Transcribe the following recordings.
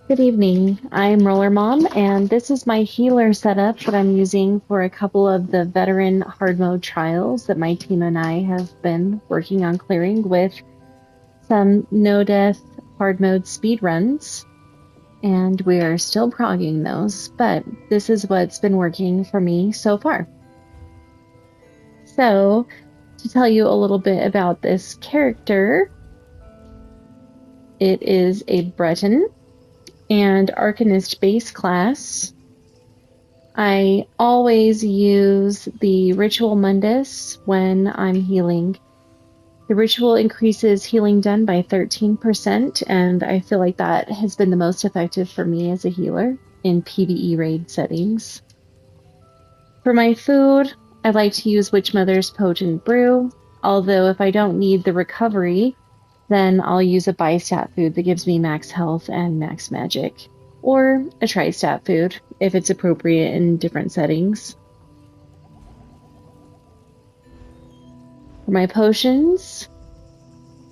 Good evening. I'm Roller Mom, and this is my healer setup that I'm using for a couple of the veteran hard mode trials that my team and I have been working on clearing with some no death hard mode speed runs. And we are still progging those, but this is what's been working for me so far. So, to tell you a little bit about this character, it is a Breton and Arcanist base class. I always use the Ritual Mundus when I'm healing. The ritual increases healing done by 13%, and I feel like that has been the most effective for me as a healer in PvE raid settings. For my food, I like to use Witch Mother's Potent Brew, although if I don't need the recovery, then I'll use a bi-stat food that gives me max health and max magic, or a tri-stat food if it's appropriate in different settings. For my potions,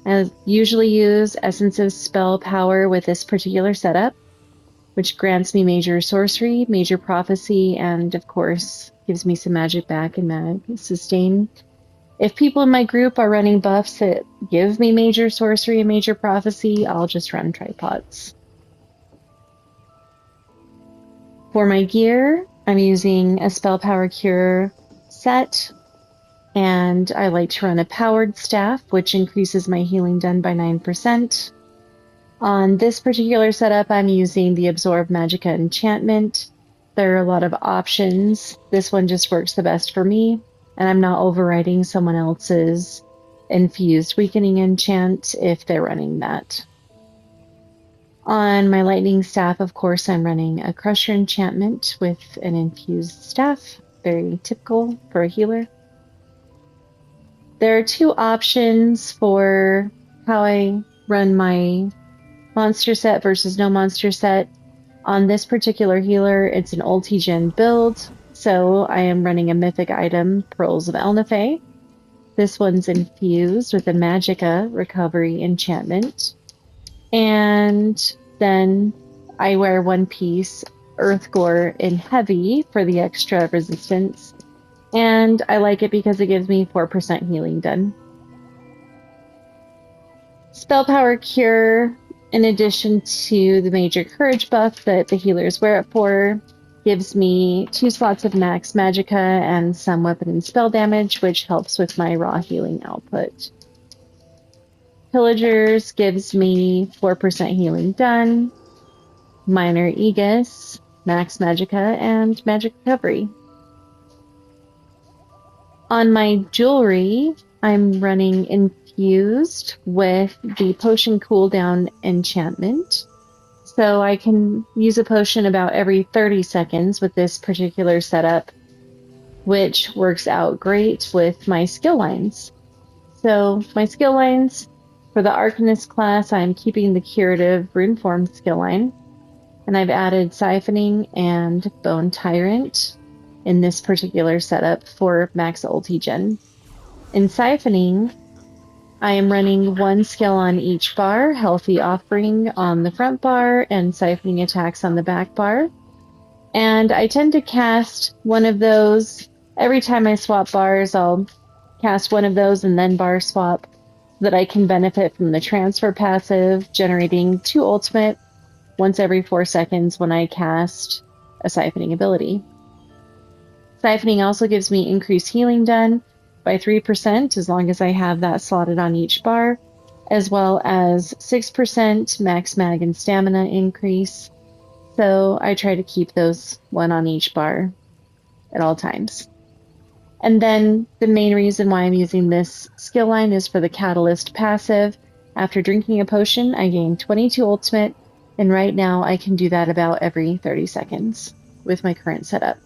I usually use Essence of Spell Power with this particular setup, which grants me major sorcery, major prophecy, and of course gives me some magic back and mag sustain. If people in my group are running buffs that give me major sorcery and major prophecy, I'll just run tripods. For my gear, I'm using a Spell Power Cure set, and I like to run a Powered Staff, which increases my healing done by 9%. On this particular setup, I'm using the Absorb Magicka enchantment. There are a lot of options. This one just works the best for me, and I'm not overriding someone else's infused weakening enchant if they're running that. On my lightning staff, of course, I'm running a Crusher enchantment with an infused staff, very typical for a healer. There are two options for how I run my monster set versus no monster set. On this particular healer, it's an Ultigen build, so I am running a mythic item, Pearls of Elnathay. This one's infused with a Magicka recovery enchantment. And then I wear one piece Earthgore in heavy for the extra resistance. And I like it because it gives me 4% healing done. Spell Power Cure, in addition to the major courage buff that the healers wear it for, gives me 2 slots of max magicka and some weapon and spell damage, which helps with my raw healing output. Pillagers gives me 4% healing done, minor Aegis, max magicka, and magic recovery. On my jewelry, I'm running infused with the potion cooldown enchantment. So I can use a potion about every 30 seconds with this particular setup, which works out great with my skill lines. So my skill lines for the Arcanist class, I'm keeping the Curative Runeform skill line, and I've added Siphoning and Bone Tyrant in this particular setup for max Ultigen. In Siphoning, I am running one skill on each bar, Healthy Offering on the front bar, and Siphoning Attacks on the back bar. And I tend to cast one of those every time I swap bars. I'll cast one of those and then bar swap so that I can benefit from the transfer passive, generating 2 ultimate once every 4 seconds when I cast a siphoning ability. Siphoning also gives me increased healing done by 3% as long as I have that slotted on each bar, as well as 6% max mag and stamina increase. So I try to keep those one on each bar at all times. And then the main reason why I'm using this skill line is for the Catalyst passive. After drinking a potion, I gain 22 ultimate, and right now I can do that about every 30 seconds with my current setup.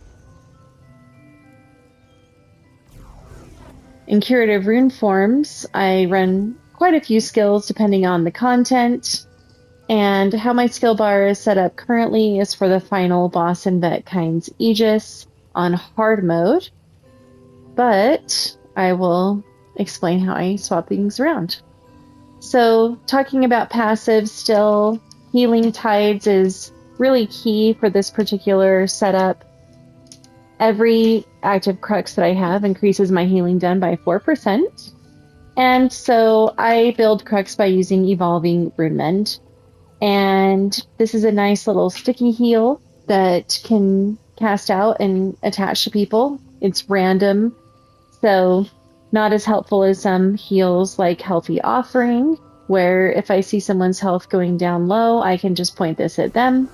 In Curative Runeforms, I run quite a few skills depending on the content, and how my skill bar is set up currently is for the final boss in Vetkind's Aegis on hard mode, but I will explain how I swap things around. So, talking about passive still, Healing Tides is really key for this particular setup. Every active crux that I have increases my healing done by 4%. And so I build crux by using Evolving Rune Mend. And this is a nice little sticky heal that can cast out and attach to people. It's random, so not as helpful as some heals like Healthy Offering, where if I see someone's health going down low, I can just point this at them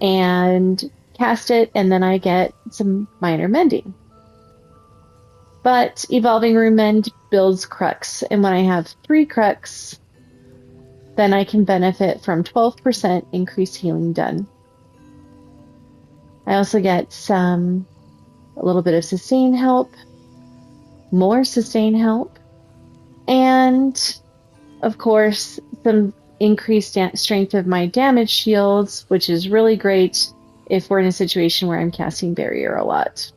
and cast it, and then I get some minor mending. But Evolving Rune Mend builds crux, and when I have 3 crux, then I can benefit from 12% increased healing done. I also get a little bit of sustain help, more sustain help, and of course, some increased strength of my damage shields, which is really great if we're in a situation where I'm casting barrier a lot.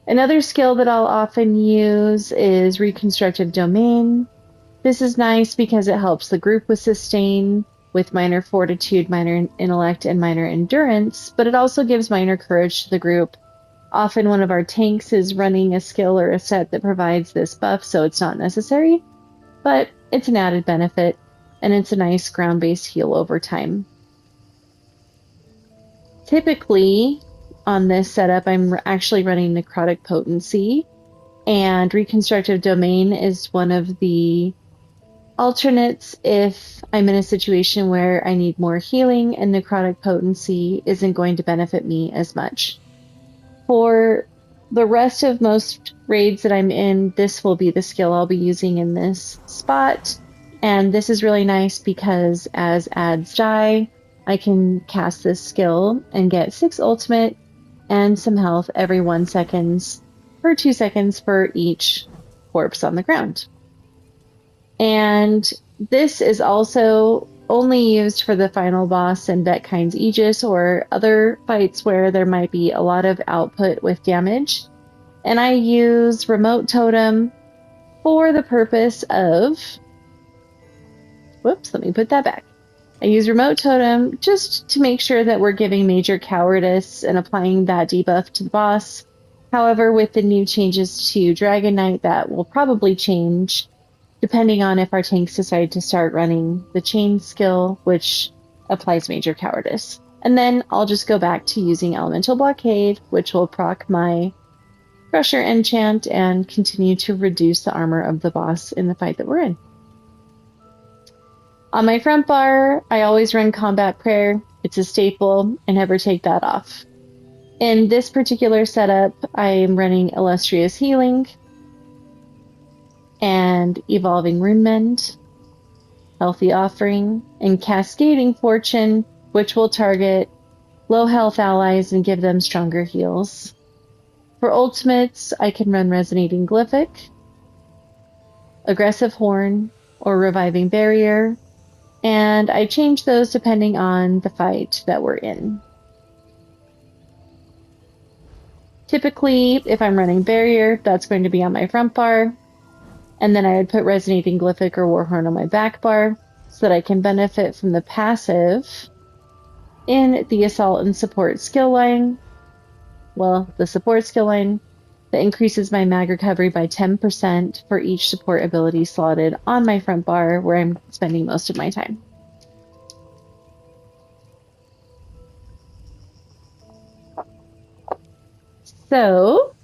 Another skill that I'll often use is Reconstructive Domain. This is nice because it helps the group with sustain, with minor fortitude, minor intellect, and minor endurance, but it also gives minor courage to the group. Often one of our tanks is running a skill or a set that provides this buff, so it's not necessary, but it's an added benefit, and it's a nice ground-based heal over time. Typically, on this setup, I'm actually running Necrotic Potency, and Reconstructive Domain is one of the alternates if I'm in a situation where I need more healing and Necrotic Potency isn't going to benefit me as much. For the rest of most raids that I'm in, this will be the skill I'll be using in this spot. And this is really nice because as ads die, I can cast this skill and get 6 ultimate and some health every 1 second for 2 seconds for each corpse on the ground. And this is also only used for the final boss in Vetkind's Aegis or other fights where there might be a lot of output with damage. And I use Remote Totem for the purpose of... Whoops, let me put that back. I use Remote Totem just to make sure that we're giving Major Cowardice and applying that debuff to the boss. However, with the new changes to Dragon Knight, that will probably change depending on if our tanks decide to start running the chain skill, which applies Major Cowardice. And then I'll just go back to using Elemental Blockade, which will proc my Crusher enchant and continue to reduce the armor of the boss in the fight that we're in. On my front bar, I always run Combat Prayer. It's a staple. I never take that off. In this particular setup, I am running Illustrious Healing and Evolving Rune Mend, Healthy Offering, and Cascading Fortune, which will target low health allies and give them stronger heals. For ultimates, I can run Resonating Glyphic, Aggressive Horn, or Reviving Barrier, and I change those depending on the fight that we're in. Typically, if I'm running Barrier, that's going to be on my front bar, and then I would put Resonating Glyphic or Warhorn on my back bar so that I can benefit from the passive in the Assault and Support skill line. Well, the support skill line that increases my mag recovery by 10% for each support ability slotted on my front bar where I'm spending most of my time. So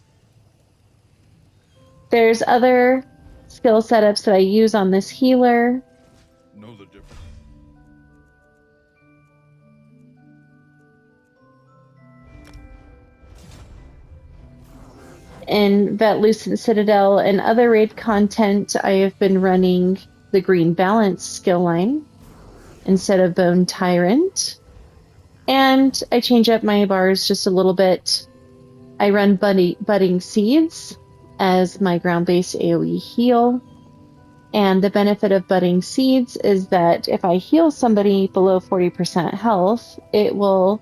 there's other skill setups that I use on this healer. Know the difference. In Vetlucent Citadel and other raid content, I have been running the Green Balance skill line instead of Bone Tyrant. And I change up my bars just a little bit. I run Budding Seeds as my ground-based AoE heal. And the benefit of Budding Seeds is that if I heal somebody below 40% health, it will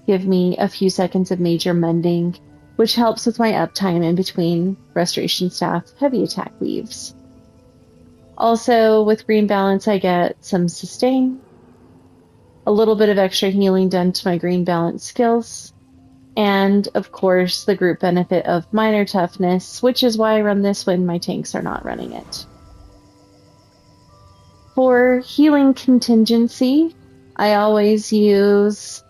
give me a few seconds of major mending, which helps with my uptime in between Restoration Staff heavy attack weaves. Also, with Green Balance, I get some sustain, a little bit of extra healing done to my green balance skills, and of course the group benefit of minor toughness, which is why I run this when my tanks are not running it. For healing contingency, I always use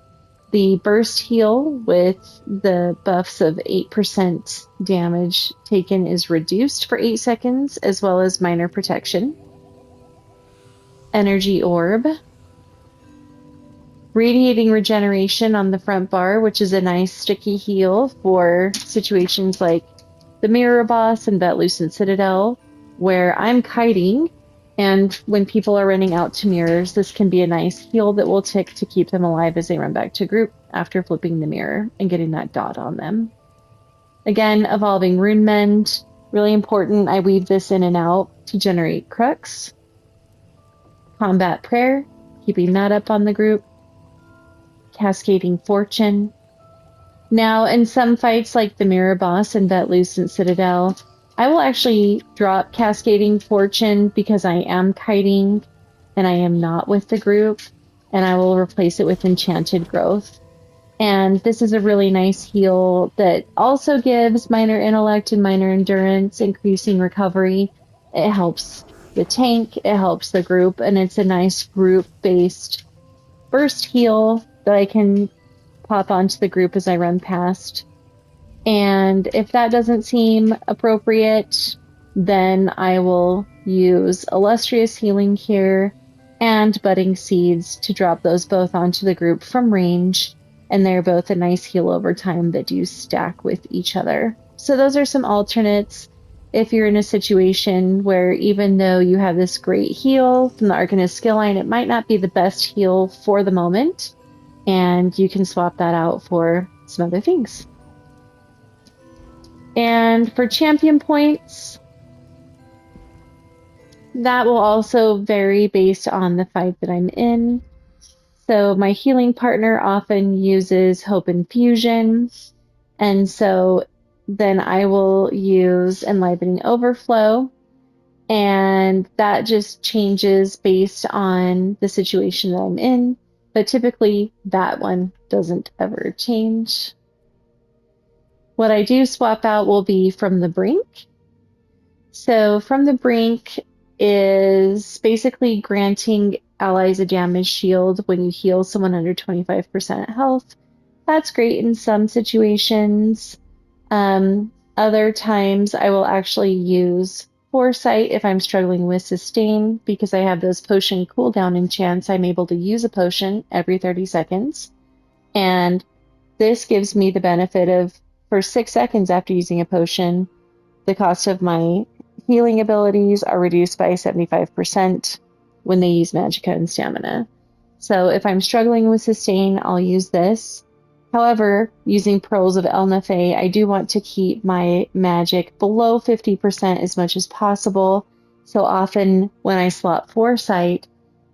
the burst heal with the buffs of 8% damage taken is reduced for 8 seconds, as well as minor protection. Energy orb. Radiating regeneration on the front bar, which is a nice sticky heal for situations like the Mirror Boss and Vet Citadel, where I'm kiting, and when people are running out to mirrors, this can be a nice heal that will tick to keep them alive as they run back to group after flipping the mirror and getting that dot on them. Again, Evolving Rune Mend, really important. I weave this in and out to generate Crux. Combat Prayer, keeping that up on the group. Cascading Fortune. Now, in some fights like the Mirror Boss and Vet Citadel, I will actually drop Cascading Fortune because I am kiting and I am not with the group, and I will replace it with Enchanted Growth. And this is a really nice heal that also gives minor intellect and minor endurance, increasing recovery. It helps the tank, it helps the group, and it's a nice group-based burst heal that I can pop onto the group as I run past. And if that doesn't seem appropriate, then I will use Illustrious Healing here and Budding Seeds to drop those both onto the group from range. And they're both a nice heal over time that do stack with each other. So those are some alternates if you're in a situation where even though you have this great heal from the Arcanist skill line, it might not be the best heal for the moment. And you can swap that out for some other things. And for champion points, that will also vary based on the fight that I'm in. So my healing partner often uses Hope Infusion, and so then I will use Enlivening Overflow, and that just changes based on the situation that I'm in, but typically that one doesn't ever change. What I do swap out will be From the Brink. So From the Brink is basically granting allies a damage shield when you heal someone under 25% health. That's great in some situations. Other times I will actually use Foresight if I'm struggling with Sustain, because I have those potion cooldown enchants. I'm able to use a potion every 30 seconds. And this gives me the benefit of, for 6 seconds after using a potion, the cost of my healing abilities are reduced by 75% when they use Magicka and Stamina. So if I'm struggling with Sustain, I'll use this. However, using Pearls of Elnathay, I do want to keep my magic below 50% as much as possible. So often when I slot Foresight,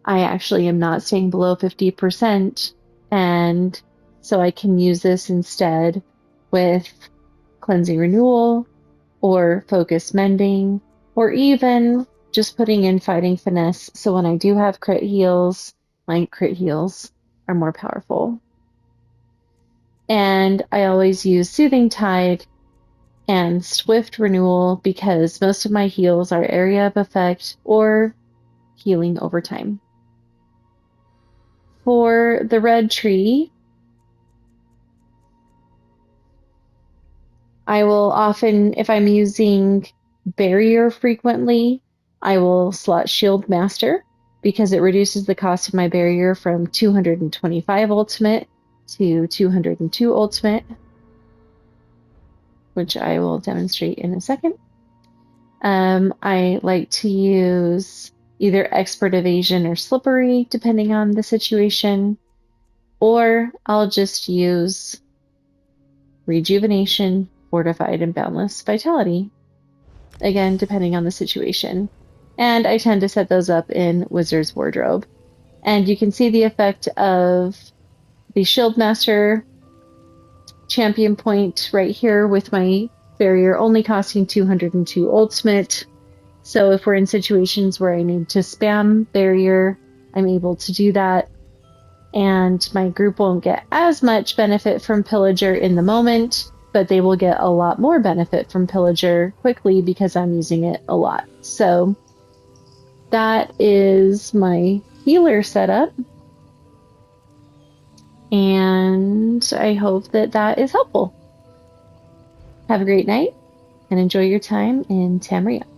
I actually am not staying below 50%. And so I can use this instead with Cleansing Renewal, or Focus Mending, or even just putting in Fighting Finesse, so when I do have crit heals, my crit heals are more powerful. And I always use Soothing Tide and Swift Renewal because most of my heals are area of effect or healing over time. For the red tree, I will often, if I'm using Barrier frequently, I will slot Shield Master because it reduces the cost of my barrier from 225 ultimate to 202 ultimate, which I will demonstrate in a second. I like to use either Expert Evasion or Slippery, depending on the situation, or I'll just use Rejuvenation, Fortified, and Boundless Vitality, again, depending on the situation. And I tend to set those up in Wizard's Wardrobe. And you can see the effect of the Shield Master champion point right here with my barrier only costing 202 ultimate. So if we're in situations where I need to spam barrier, I'm able to do that. and my group won't get as much benefit from Pillager in the moment, but they will get a lot more benefit from Pillager quickly because I'm using it a lot. So that is my healer setup, and I hope that that is helpful. Have a great night and enjoy your time in Tamriel.